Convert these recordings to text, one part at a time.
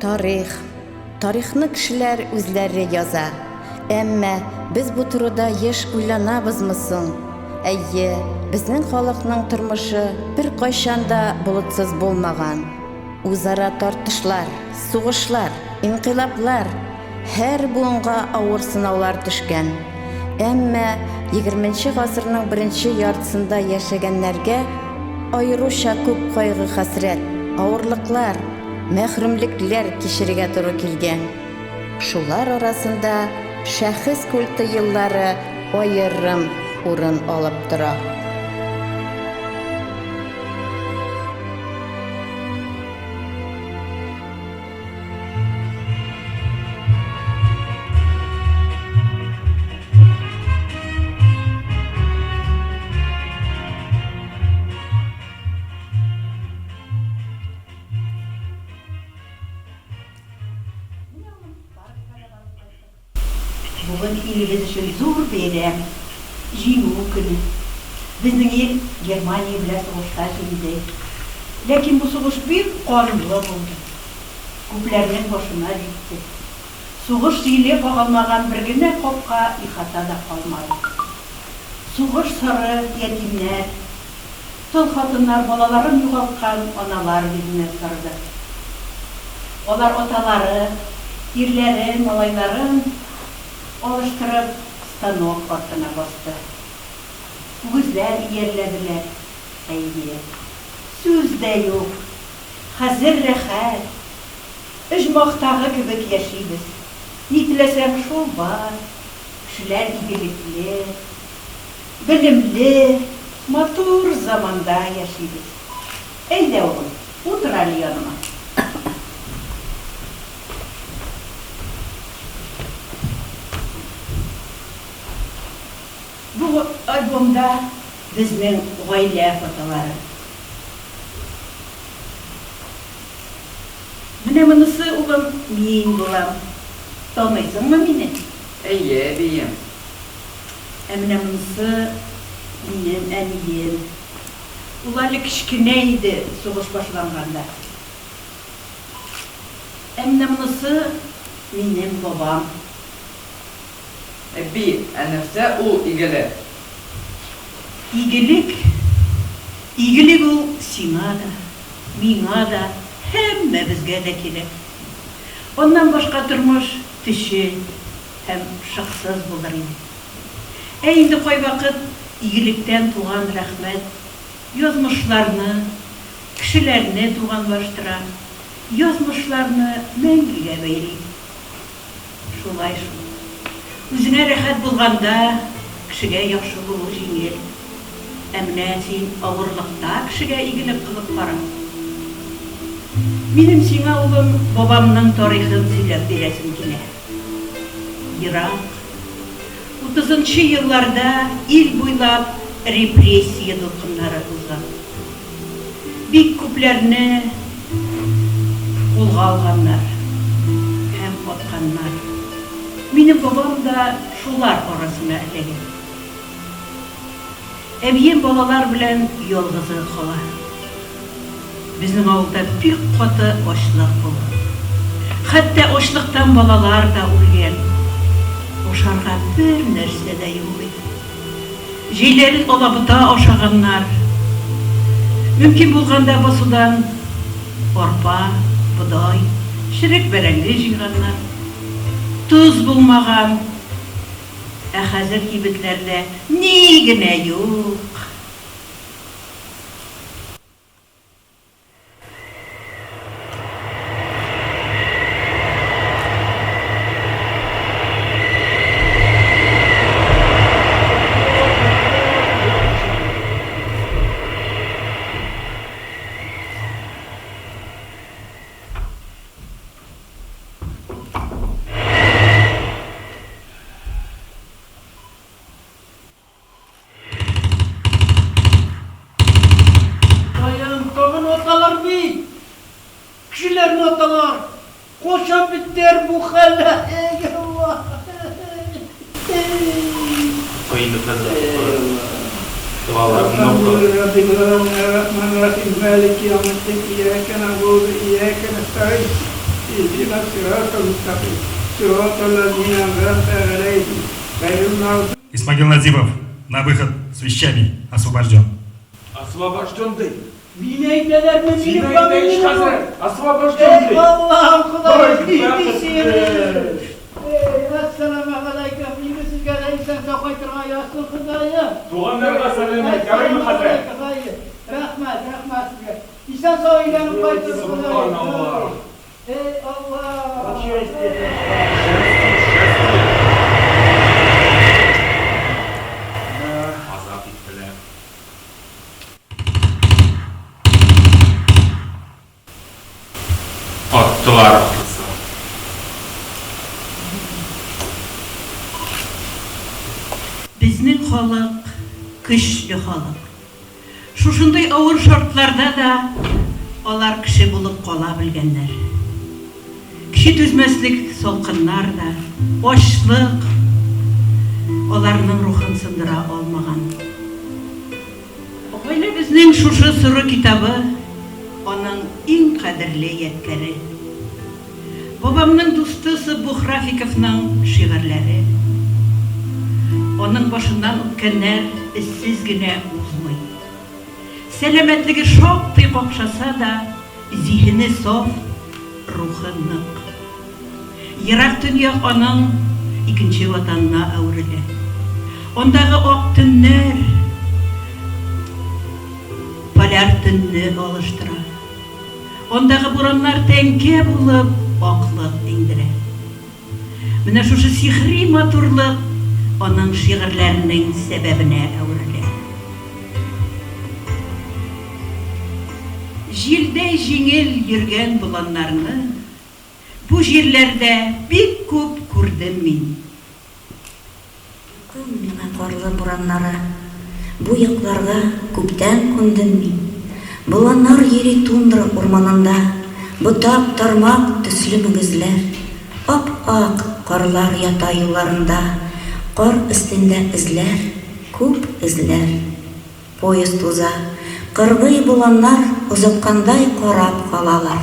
Тарихны кешеләр үзләре яза. Әмма без бу турыда еш уйланабызмы соң? Әйе, безнең халыкның тормышы бер кайчан да болытсыз булмаган. Үзара тартышлар, сугышлар, инкыйлаблар, һәр буынга авыр сынаулар төшкән. Әмма 20нче гасырның беренче яртысында яшәгәннәргә аеруча күп кайгы-хәсрәт, авырлыклар, мәхрүмлекләр кичерергә туры килгән. Шулар арасында шәхес культы еллары аерым урын алып тора. Bugün ilimiz için zor beyram, җиңү көне. Безнең ил Германия белән сугышта җиңде. Ләкин бу сугыш бик канлы булды. Күпләрнең башына җитте. Сугыш җиле кагылмаган бер генә капка ихата да калмады. Сугыш сары ятимнәр, тол хатыннар балаларын югалткан аналар бизне сарды. Алар аталары, ирләрен, малайларын alıştırıp станок артына басты. Күзләр иярләделәр. Әйе, сүз дә юк. Хәзер рәхәт. Оҗмактагы кебек яшибез. Ни теләсәң шул бар. Кешеләр игелекле, белемле, матур заманда яшибез. Әйдә, угылым, утыр әле яныма. Bu albomda bizning гаилә фотолары. Менә монысы улым мин булам. Таныйсыңмы мине? Әйе, бием. Менә монысы минем әнием. Ул әле кечкенә иде сугыш башланганда. Менә монысы минем бабам. Би, нәрсә ул игелек? Игелек ул сиңа да, миңа да, һәммәбезгә дә кирәк. Оннан башка тормыш төшен һәм шыксыз булыр иде. Инде кайвакыт игелектән туган рәхмәт язмышларны, кешеләрне туганлаштыра, язмышларны мәңгегә бәйли. Шулай шул. Үзеңә рәхәт булганда, кешегә яхшы булу җиңел. Менә син авырлыкта кешегә игелек кылып кара. Минем сиңа улым бабамның тарихын сөйләп бирәсем килә. Ерак, 30нчы елларда ил буйлап репрессия дулкыннары узган. Бик күпләрне кулга алганнар һәм атканнар. Минем бабам да шулар арасына эләгә. Әбием балалар белән ялгызы кала. Безнең авылда бик каты ачлык булды. Хәтта ачлыктан балалар да үлгән. Ашарга бер нәрсә дә юк иде. Җиләрен алабыта ашаганнар. Мөмкин булганда басудан арпа, будай, ширек бәрәңге җыйганнар. Туз булмаган, хәзер кибетләрдә ни генә юк. Kişilerin atalar, koşa biter bu hala. Ey Allah! Kıymetli dualarını oku. Bismillahirrahmanirrahim. Maliki yevmiddin. İyyâke na'budu ve iyyâke nestaîn. اهدنا الصراط المستقيم صراط الذين أنعمت عليهم غير المغضوب. Исмагил Назибов на выход с вещами освобожден. Освобожден dey. Bineydeler mi? Sinay'da iş hazır. Освобожден Ey dey. Allah'ım Kudayım Haydi, bilgisini. bırak. Esselamu aleyküm. İyi misiniz? Gene insan sakaytırma yazsın Kudayım. Tuğanlarına selam et. Yarın mı hazır? Rahmet size. İnsan sağ ilanı kaytır Kudayım. Subhanallah. Ey Allah. Azap ettiler. Attılar atlısı. Bizning xalq көчле халык. Шушындай авыр шартларда да алар кеше булып кала белгәннәр. Кеше түзмәслек салкыннар да, ачлык аларның рухын сындыра алмаган. Гаилә безнең шушы соры китабы аның иң кадерле ядкәре. Бабамның дусты Бухрафиковның шигырьләре. Onun başından үткәннәр эссез генә узмый. Сәламәтлеге шактый какшаса да, зиһене саф, рухы нык. Ерак дөнья аның икенче ватанына әверелә. Ондагы ак төннәр поляр төнне алыштыра. Ондагы бураннар тәңкә булып аклык иңдерә. Менә шушы сихри матурлык onun şiirlerinin sebebine əvrələ. Jildə jingil yürgən bulanlarını bu jirlərdə bik күп күрдем мин. Көн миңа карлы бураннары, бу якларга күптән күндем мин. Буланнар йөри тундра урманында, ботак тармак төсле мөгезләр, ап-ак карлар ята юлларында. Кар өстендә эзләр, күп эзләр. Поезд уза, кыргый буланнар узаткандай карап калалар.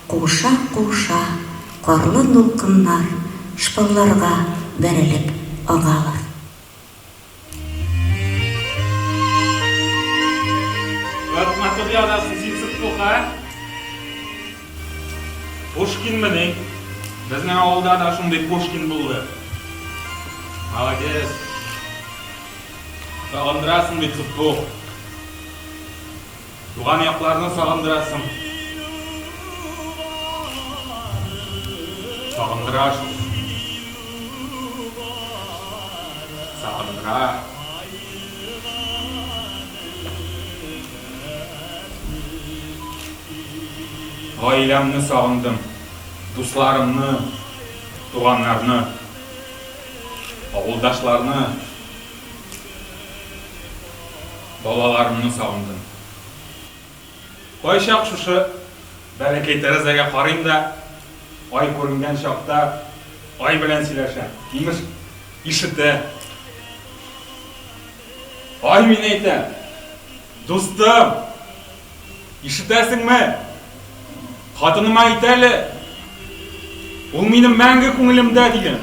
Куша-куша, карлы дулкыннар шпалларга бәрелеп агалар. Матур язасын синсіп тоқа. Пушкин міне. Біздің ауылда да шундай Пушкин болды. Молодец. Сағындырасың бет сұппу. Туған яқларını сағындырасың. Сағындыраш. Сағындыра. Ғаиләмні сағындым. Дусларымны, туғанларны, ауылдашларны, балаларымны сағындым. Қойшақ шушы бәрекей тәрізәге қарайым да, ай көрінген шақта ай білән сөйләшәм. Имеш ишетә. Ай мен әйтәм, дустым, ишетәсеңме? Хатыныма әйтәле, ул минем мәңге күңелемдә диген.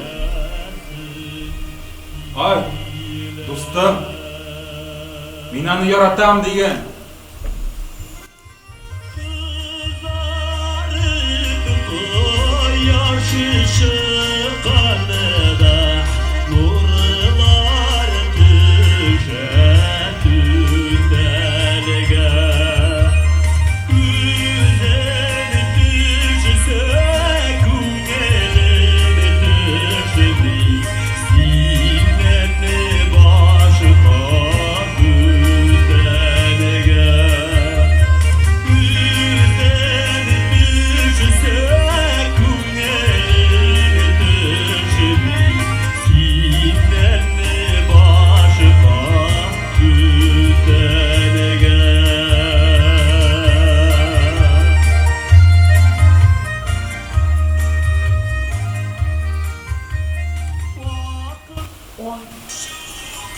Ай, дустым, мин аны яратам диген.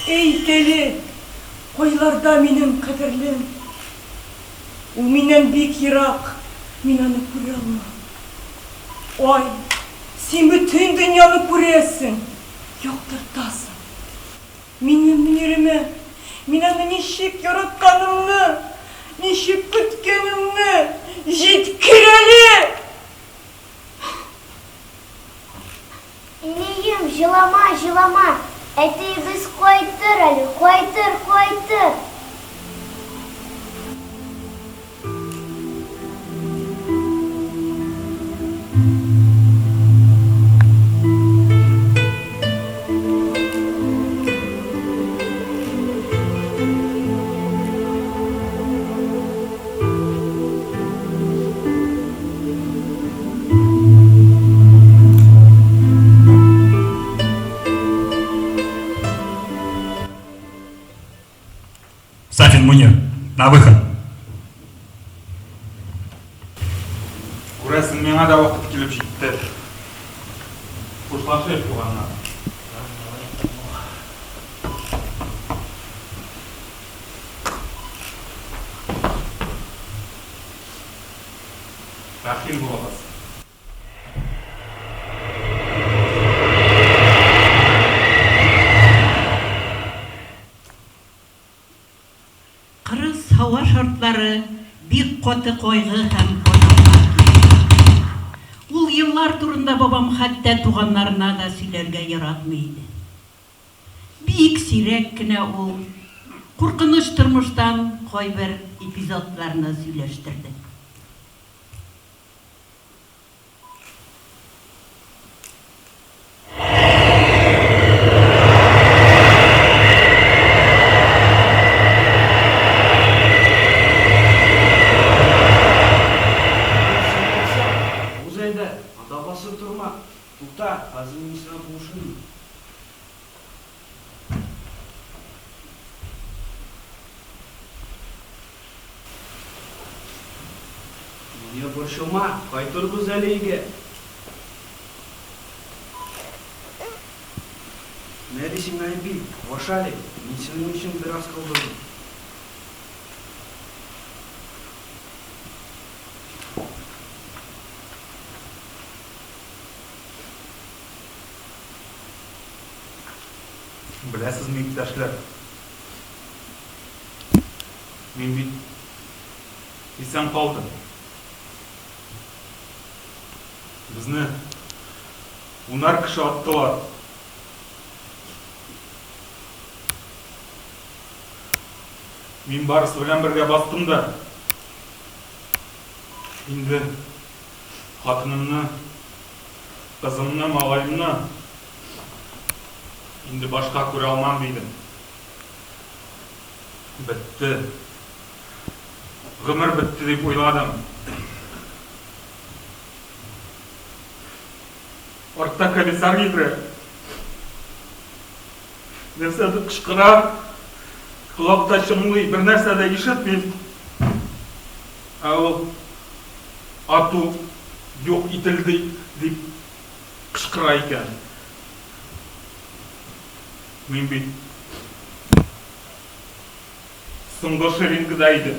Ey deli, koylarda benim kaderlim. O minen bik yirak, minanı kuramam. Ой, sen bütün dünyanı kuruyorsun. Yoktırtasın. Benim münirime, minanı nişip yaratkanımını, nişip kütkenimini, jitkireli. İneyim, жылама. Eteği biz koytur Ali, koytur. Сафин, Мунир, на выход. Күрәсең, миңа да вакыт килеп җитте. Хушлашыйк, туганнар. Рәхим булыгыз. Кырыс һава шартлары бик каты кайгы һәм кайгылар. Ул еллар турында бабам хәтта туганнарына да сөйләргә яратмый иде. Бик сирәк кенә ул куркыныч тормыштан кайбер эпизодларны сөйләштерде. Adabası durma. Tuta, hazın içine buluşun. Niye borçlama? Kaydır güzelliğe. Ne dişin ayıbı? Hoş Ali. Niçin için biraz kaldırdım. Беләсезме, иптәшләр? Мин бит исән калдым. Безне 10 кеше аттылар. Мин барысы белән бергә бастым да. Инде хатынымны, кызымны, малайымны инде башка күрә алмам дидем. Бетте. Гомер бетте дип уйладым. Артта комиссар килде. Нәрсәдер кычкыра, колакта чыңлый, бер нәрсә дә ишетмим. Ә ул ату юк ителде дип кычкыра икән. Мин бит соңгы шерингда идем.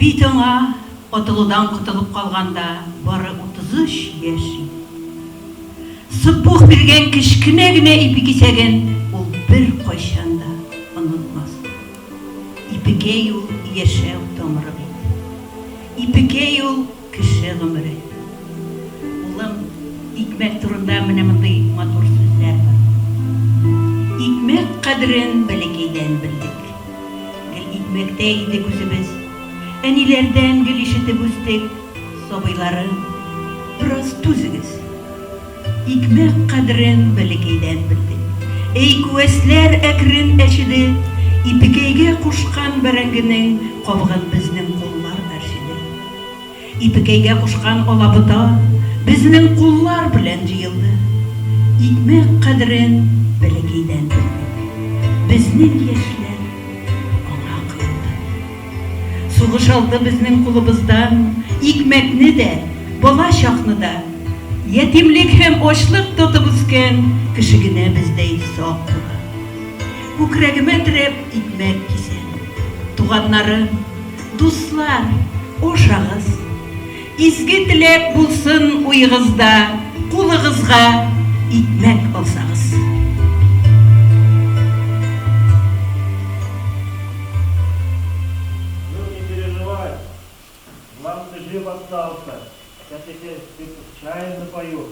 Бит аңа атылудан котылып калганда бары 33 яшь. Сыпух биргән кечкенә генә ипи кисәген ул бер кайчан да онытмас. Ипигә ул яшәү тамыры бит. Ипигә ул кеше гомере. Улым, икмәк турында менә мондый матур сүзләр бар. Икмәк кадерен бәләкәйдән белдек. Икмәктә иде күзебез. Әниләрдән гел ишетеп үстек, сабыйларым, бераз түзегез. Икмәк кадерен бәләкәйдән белдек. Күәсләр әкрен әчеде, ипекәйгә кушкан бәрәңгенең кабыгын безнең куллар әрчеде. Ипекәйгә кушкан алабыта безнең куллар белән җыелды. Икмәк кадерен бәләкәйдән белдек. Безнең яшьләр сугыш алды безнең кулыбыздан, икмәкне дә, бала чакны да, Yetimlik hem oçluk tutup üsken kişigine bizdey soğuk. Күкрәгемә терәп икмәк кисәм. Туганнарым, дуслар, ошагыз. Изге теләк булсын уйгызда, кулыгызга икмәк алсагыз. Ну, не переживай. Главное, ты жив остался. Я теперь чай напою.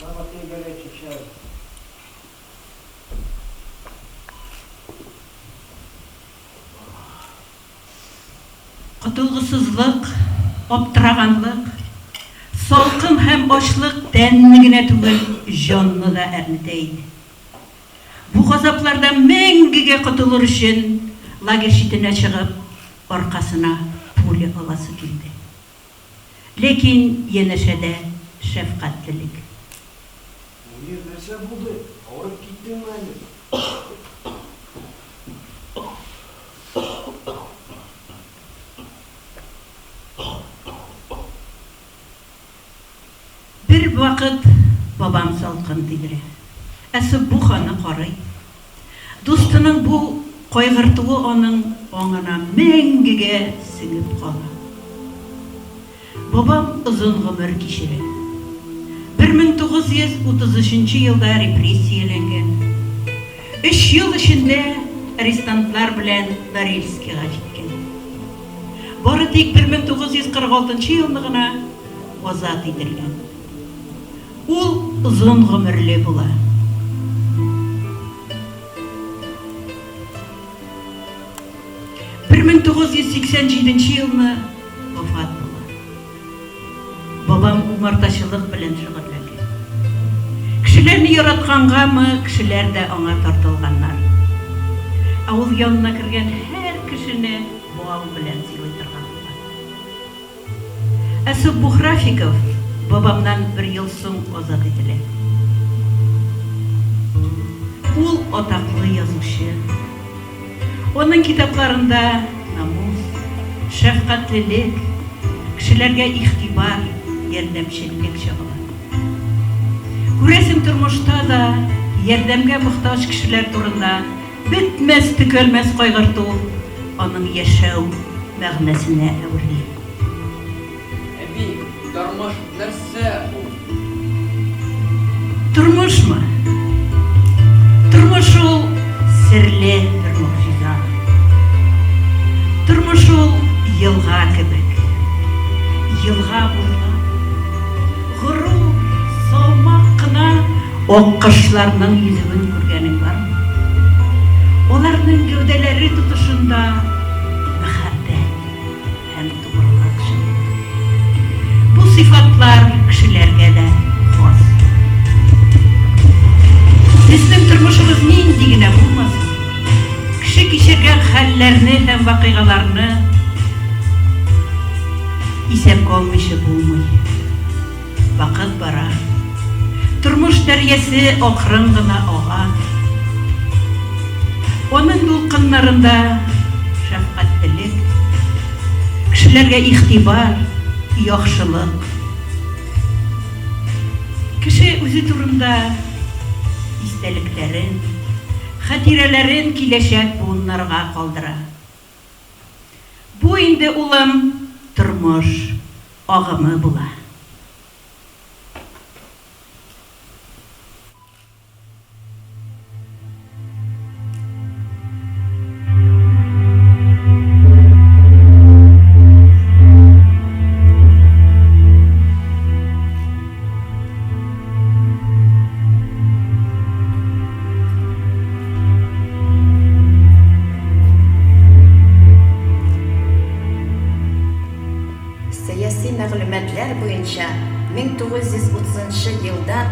Мама, ты горячий чай. Котылгысызлык, аптыраганлык, салкын һәм ачлык тәнне генә түгел, җанны да әрнетә иде. Бу газаплардан мәңгегә котылыр өчен лагерь читенә чыгып, аркасына пуля аласы килде. Ләкин янәшәдә шәфкатьлелек. Мунир, нәрсә булды? Авырып киттеңме әле? Бер вакыт бабам салкын тидерә. Әсе бу ханы карый. Дустының бу кайгыртуы аның аңына мәңгегә сеңеп кала. Бабам озын гомер кичерә. 1933 елда репрессияләнгән. 3 ел эчендә арестантлар белән Норильскига җиткән. Бары тик 1946 елны гына азат ителгән. Ул озын гомерле була. Bir 1987 елны вафат була. Бабам умартачылык белән шөгыльләнгән. Кешеләрне яраткангамы, кешеләр дә аңа тартылганнар. Ул янына кергән һәр кешене буау белән сыйлый торган була. Әсүп Бухрафиков бабамнан 1 ел соң азат ителә. Ул атаклы язучы. Onun kitaplarında namus, şefkatlilik, kişilerge ihtibar, yardımcılık çağılar. Күрәсең тормышта да ярдәмгә мохтаҗ кешеләр турында бетмәс төкәлмәс кайгырту аның яшәү мәгънәсенә әверли. Әби, тормыш нәрсә ул? Тормышмы? Тормыш ул серле бер мөгъҗиза. Тормыш ул елга кебек. Елга булган. Горур, салмак кына ак кышларның йөзен күргәнең бармы? Аларның гәүдәләре тутышында мәхәббәт һәм тугрылык җылы. Бу сыйфатлар кешеләргә дә хас. Безнең тормышыбыз нинди генә булмасын, кеше кичергән хәлләрне һәм вакыйгаларны исәпкә алмыйча булмый. Вакыт бара. Тормыш дәрьясе акрын гына ага. Оның дулкыннарында шәфкатьлек, кешеләргә ихтибар, яхшылык. Кеше үзе турында истәлекләрен, хатирәләрен киләчәк буыннарга калдыра. Бу инде улым тормыш агымы була. теркемеләр буенча 1930 елдан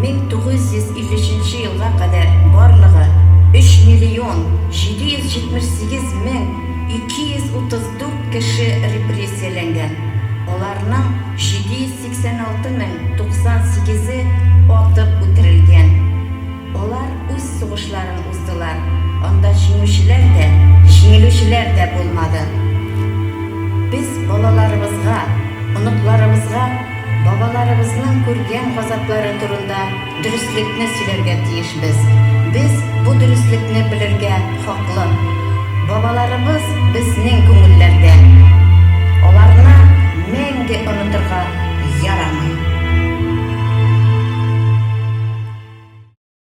1953 елга кадәр барлыгы 3 миллион 778 мең 234 кеше репрессияләнгән. Аларның 786 мең 98-е атып үтерелгән. Алар үз сугышларын уздылар. Анда җиңүчеләр дә булмады. Biz балаларыбызга, оныкларыбызга бабаларыбызның күргән газаплары турында дөреслекне сөйләргә тиешбез. Без бу дөреслекне белергә хаклы. Бабаларыбыз безнең күңелләрдә. Аларны мәңге онытырга ярамый.